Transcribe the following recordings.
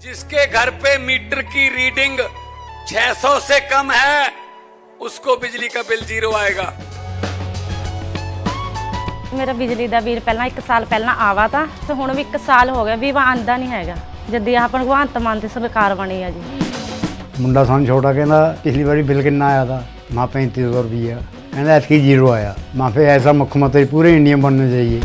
जिसके घर पे मीटर की रीडिंग 600 से कम है उसको बिजली का बिल 0 आएगा। मेरा बिजली ਦਾ ਬਿੱਲ ਪਹਿਲਾਂ 1 ਸਾਲ ਪਹਿਲਾਂ ਆਵਾ ਤਾਂ ਤੇ ਹੁਣ ਵੀ 1 ਸਾਲ ਹੋ ਗਿਆ ਵੀ ਆਂਦਾ ਨਹੀਂ ਹੈਗਾ ਜਦ ਆਹ ਭਗਵੰਤ ਮਾਨ ਦੀ ਸਰਕਾਰ ਬਣੀ ਆ ਜੀ। ਮੁੰਡਾ ਸਾਨੂੰ ਛੋਟਾ ਕਹਿੰਦਾ ਪਿਛਲੀ ਵਾਰੀ ਬਿੱਲ ਕਿੰਨਾ ਆਇਆ था माँ 3500 रुपया कहना ऐसी 0 आया। माँ फिर ऐसा मुख्यमंत्री पूरे इंडिया में बनना चाहिए।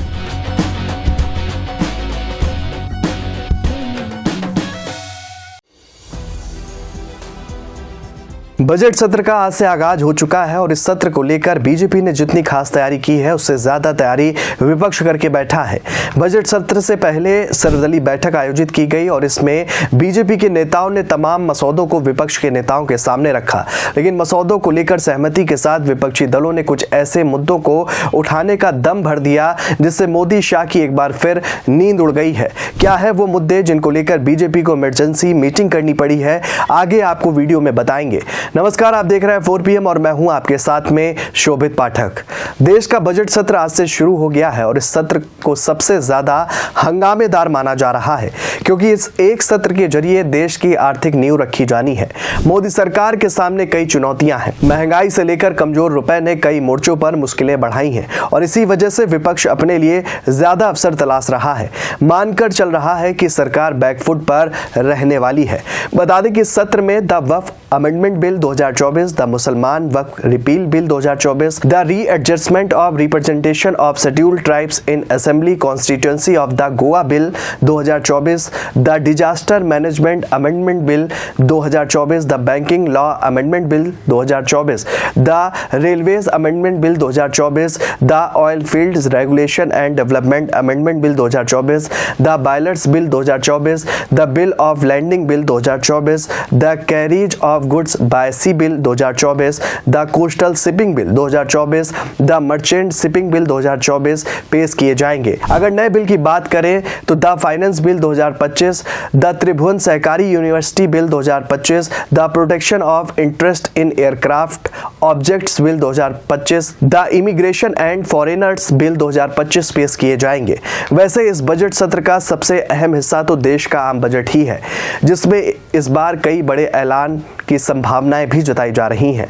बजट सत्र का आज से आगाज हो चुका है और इस सत्र को लेकर बीजेपी ने जितनी खास तैयारी की है उससे ज्यादा तैयारी विपक्ष करके बैठा है। बजट सत्र से पहले सर्वदलीय बैठक आयोजित की गई और इसमें बीजेपी के नेताओं ने तमाम मसौदों को विपक्ष के नेताओं के सामने रखा, लेकिन मसौदों को लेकर सहमति के साथ विपक्षी दलों ने कुछ ऐसे मुद्दों को उठाने का दम भर दिया जिससे मोदी शाह की एक बार फिर नींद उड़ गई है। क्या है वो मुद्दे जिनको लेकर बीजेपी को इमरजेंसी मीटिंग करनी पड़ी है, आगे आपको वीडियो में बताएंगे। नमस्कार, आप देख रहे हैं 4 PM और मैं हूं आपके साथ में शोभित पाठक। देश का बजट सत्र आज से शुरू हो गया है और इस सत्र को सबसे ज्यादा हंगामेदार माना जा रहा है क्योंकि इस एक सत्र के जरिए देश की आर्थिक नींव रखी जानी है। मोदी सरकार के सामने कई चुनौतियां हैं। महंगाई से लेकर कमजोर रुपए ने कई मोर्चों पर मुश्किलें बढ़ाई हैं और इसी वजह से विपक्ष अपने लिए ज्यादा अवसर तलाश रहा है। मानकर चल रहा है कि सरकार बैकफुट पर रहने वाली है। बता दें कि इस सत्र में the Waqf amendment bill 2024, the Mussalman Waqf repeal bill 2024, the readjustment of representation of scheduled tribes in assembly constituency of the Goa bill 2024, the disaster management amendment bill 2024, the banking law amendment bill 2024, the railways amendment bill 2024, the oil fields regulation and development amendment bill 2024, the boilers bill 2024, the bill of lading bill 2024, the carriage of goods by sea bill 2024, the coastal shipping bill 2024, the merchant shipping bill 2024 पेश किए जाएंगे। अगर नए bill की बात करें तो the finance bill 2025, the त्रिभुवन सहकारी university bill 2025, the protection of interest in aircraft objects bill 2025, the immigration and foreigners bill 2025 पेश किए जाएंगे। वैसे इस बजट सत्र का सबसे अहम हिस्सा तो देश का आम बजट ही है, जिसमें इस बार कई बड़े ऐलान की संभावनाएं भी जताई जा रही हैं।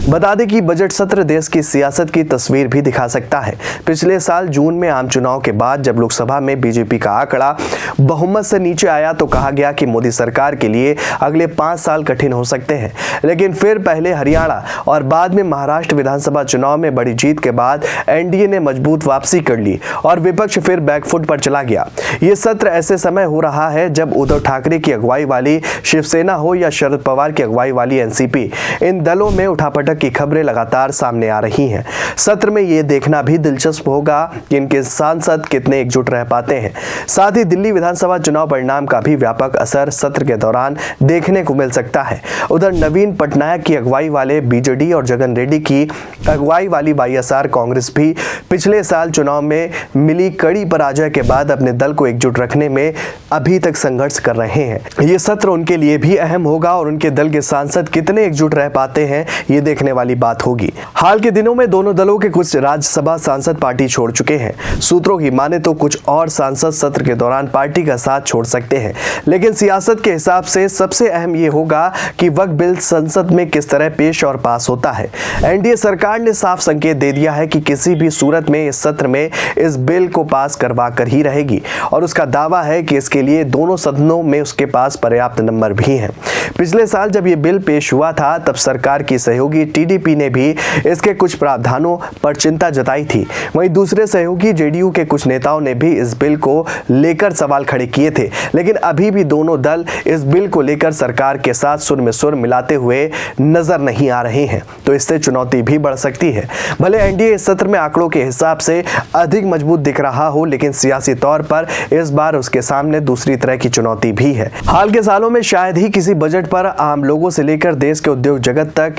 बता दें कि बजट सत्र देश की सियासत की तस्वीर भी दिखा सकता है। पिछले साल जून में आम चुनाव के बाद जब लोकसभा में बीजेपी का आंकड़ा बहुमत से नीचे आया तो कहा गया कि मोदी सरकार के लिए अगले 5 साल कठिन हो सकते हैं, लेकिन फिर पहले हरियाणा और बाद में महाराष्ट्र विधानसभा चुनाव में बड़ी जीत के बाद एनडीए ने मजबूत वापसी कर ली और विपक्ष फिर बैकफुट पर चला गया। ये सत्र ऐसे समय हो रहा है जब उद्धव ठाकरे की अगुवाई वाली शिवसेना हो या शरद पवार की अगुवाई वाली एनसीपी, इन दलों में उठापटक की खबरें लगातार सामने आ रही हैं। सत्र में यह देखना भी दिलचस्प होगा कि इनके सांसद कितने एकजुट रह पाते हैं। साथ ही दिल्ली विधानसभा चुनाव परिणाम का भी व्यापक असर सत्र के दौरान देखने को मिल सकता है। उधर नवीन पटनायक की अगुवाई वाले बीजेडी और जगन रेड्डी की अगुवाई वाली वाईएसआर कांग्रेस भी पिछले साल चुनाव में मिली कड़ी पराजय के बाद अपने दल को एकजुट रखने में अभी तक संघर्ष कर रहे हैं। ये सत्र उनके लिए भी अहम होगा और उनके दल के सांसद कितने एकजुट रह पाते हैं ये देखने वाली बात होगी। हाल के दिनों में दोनों दलों के कुछ राज्यसभा सांसद पार्टी छोड़ चुके हैं। सूत्रों की माने तो कुछ और सांसद सत्र के दौरान पार्टी का साथ छोड़ सकते हैं, लेकिन सियासत के हिसाब से सबसे अहम ये होगा कि वक्फ बिल संसद में किस तरह पेश और पास होता है। एनडीए सरकार ने साफ संकेत दे दिया है कि किसी भी सूरत में इस सत्र में इस बिल को पास करवा कर ही रहेगी और उसका दावा है कि इसके लिए दोनों सदनों में उसके पास पर्याप्त नंबर भी हैं। पिछले साल जब ये बिल पेश हुआ था तब सरकार की सहयोगी टीडीपी ने भी इसके कुछ प्रावधानों पर चिंता जताई थी। वहीं दूसरे सहयोगी जेडीयू के कुछ नेताओं ने भी इस बिल को लेकर सवाल खड़े किए थे, लेकिन अभी भी दोनों दल इस बिल को लेकर सरकार के साथ सुर में सुर मिलाते हुए नजर नहीं आ रहे हैं, तो इससे चुनौती भी बढ़ सकती है। भले एनडीए इस सत्र में आंकड़ों के हिसाब से अधिक मजबूत दिख रहा हो, लेकिन सियासी तौर पर इस बार उसके सामने दूसरी तरह की चुनौती भी है। हाल के सालों में शायद ही किसी बजट पर आम लोगों से लेकर देश के उद्योग जगत तक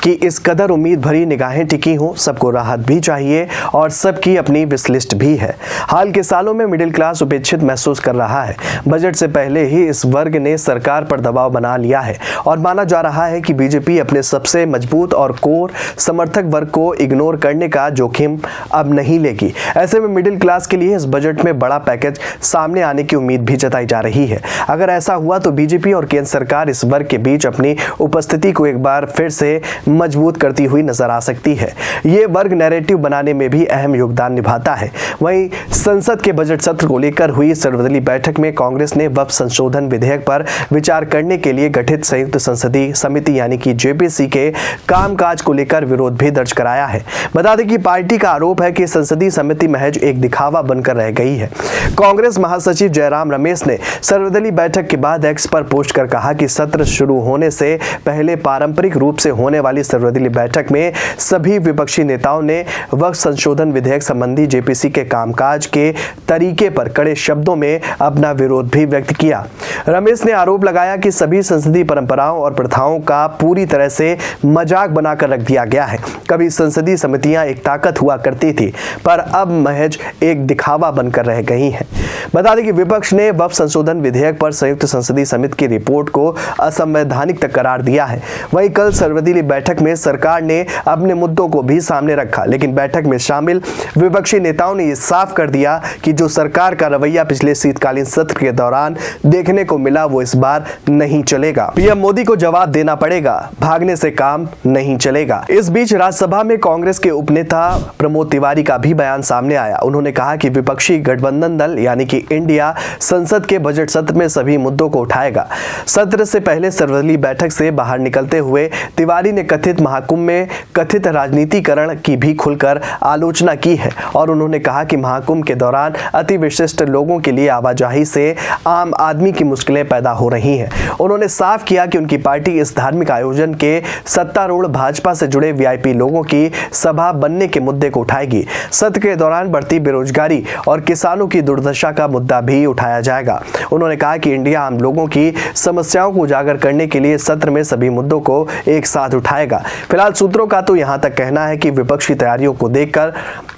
की इस कदर उम्मीद भरी निगाहें टिकी हों, सबको राहत भी चाहिए और सबकी अपनी विश लिस्ट भी है। हाल के सालों में मिडिल क्लास उपेक्षित महसूस कर रहा है। बजट से पहले ही इस वर्ग ने सरकार पर दबाव बना लिया है और माना जा रहा है कि बीजेपी अपने सबसे मजबूत और कोर समर्थक वर्ग को इग्नोर करने का जोखिम अब नहीं लेगी। ऐसे में मिडिल क्लास के लिए इस बजट में बड़ा पैकेज सामने आने की उम्मीद भी जताई जा रही है। अगर ऐसा हुआ तो बीजेपी और केंद्र सरकार इस वर्ग के बीच अपनी उपस्थिति को एक बार फिर से मजबूत करती हुई नजर आ सकती है। ये वर्ग नैरेटिव बनाने में भी अहम योगदान निभाता है। वहीं संसद के बजट सत्र को लेकर हुई सर्वदलीय बैठक में कांग्रेस ने वक्फ संशोधन विधेयक पर विचार करने के लिए गठित संयुक्त संसदीय समिति यानी कि जेपीसी के कामकाज को लेकर विरोध भी दर्ज कराया है। बता दें कि पार्टी का आरोप है कि संसदीय समिति महज एक दिखावा बनकर रह गई है। कांग्रेस महासचिव जयराम रमेश ने सर्वदलीय बैठक के बाद एक्स पर पोस्ट कर कहा कि सत्र शुरू होने से पहले पारंपरिक रूप से होने वाली सर्वदलीय बैठक में सभी विपक्षी नेताओं ने वक्फ संशोधन विधेयक संबंधी जेपीसी के कामकाज के तरीके पर कड़े शब्दों में अपना विरोध भी व्यक्त किया। रमेश ने आरोप लगाया कि सभी संसदीय परंपराओं और प्रथाओं का पूरी तरह से मजाक बनाकर रख दिया गया है। कभी संसदीय समितियां एक ताकत हुआ करती थी, पर अब महज एक दिखावा बनकर रह गई हैं। बता दें कि विपक्ष ने वक्फ संशोधन विधेयक पर संयुक्त संसदीय समिति की रिपोर्ट को असंवैधानिक तक करार दिया है। वहीं कल सर्वदलीय बैठक में सरकार ने अपने मुद्दों को भी सामने रखा, लेकिन बैठक में शामिल विपक्षी नेताओं ने यह साफ कर दिया कि जो सरकार का रवैया पिछले शीतकालीन सत्र के दौरान देखने को मिला वो इस बार नहीं चलेगा। पीएम मोदी को जवाब देना पड़ेगा, भागने से काम नहीं चलेगा। इस बीच राज्यसभा में कांग्रेस के उपनेता प्रमोद तिवारी का भी बयान सामने आया। उन्होंने कहा कि विपक्षी गठबंधन दल यानी कि इंडिया संसद के बजट सत्र में सभी मुद्दों को उठाएगा। सत्र से पहले सर्वदलीय बैठक से बाहर निकलते हुए तिवारी ने कथित महाकुंभ में कथित राजनीतिकरण की भी खुलकर आलोचना की है और उन्होंने कहा कि महाकुंभ के दौरान अति विशिष्ट लोगों के लिए आवाजाही से आम आदमी की मुश्किलें पैदा हो रही हैं। उन्होंने साफ किया कि उनकी पार्टी इस धार्मिक आयोजन के सत्तारूढ़ भाजपा से जुड़े वीआईपी लोगों की सभा बनने के मुद्दे को उठाएगी। सत्र के दौरान बढ़ती बेरोजगारी और किसानों की दुर्दशा का मुद्दा भी उठाया जाएगा। उन्होंने कहा कि इंडिया आम लोगों की समस्याओं को उजागर करने के लिए सत्र में सभी मुद्दों को एक साथ उठाएगा। फिलहाल सूत्रों का तो यहां तक कहना है कि विपक्ष की तैयारियों को देखकर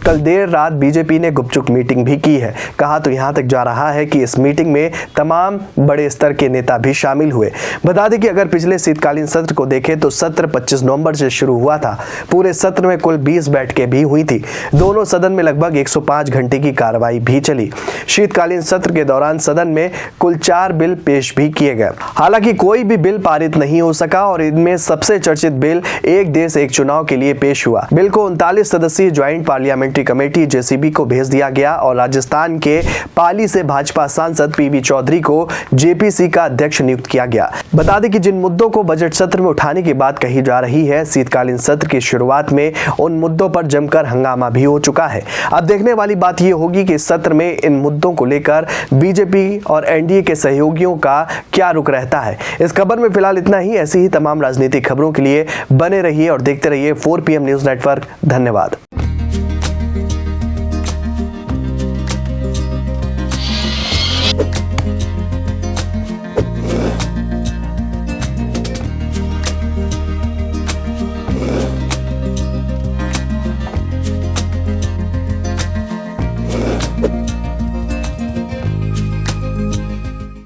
कल देर रात बीजेपी ने गुपचुप मीटिंग भी की है। कहा तो यहां तक जा रहा है कि इस मीटिंग में तमाम बड़े स्तर के नेता भी शामिल हुए। बता दें कि अगर पिछले शीतकालीन सत्र को देखें तो सत्र 25 नवंबर से शुरू हुआ था। पूरे सत्र में कुल 20 बैठकें भी हुई थी। दोनों सदन में लगभग 105 घंटे की कार्रवाई भी चली। शीतकालीन सत्र के दौरान सदन में कुल 4 बिल पेश भी किए गए। हालांकि कोई भी बिल पारित नहीं हो सका और इनमें सबसे चर्चित बिल एक देश एक चुनाव के लिए पेश हुआ। बिल को 39 सदस्यीय ज्वाइंट पार्लियामेंट्री कमेटी जेसीबी को भेज दिया गया और राजस्थान के पाली से भाजपा सांसद पीवी चौधरी को जेपीसी का अध्यक्ष नियुक्त किया गया। बता दें कि जिन मुद्दों को बजट सत्र में उठाने की बात कही जा रही है, शीतकालीन सत्र की शुरुआत में उन मुद्दों पर जमकर हंगामा भी हो चुका है। अब देखने वाली बात यह होगी कि इस सत्र में इन मुद्दों को लेकर बीजेपी और एनडीए के सहयोगियों का क्या रुख रहता है। इस खबर में फिलहाल इतना ही। ऐसी ही तमाम राजनीतिक खबरों के लिए बने रहिए और देखते रहिए 4 PM न्यूज नेटवर्क। धन्यवाद।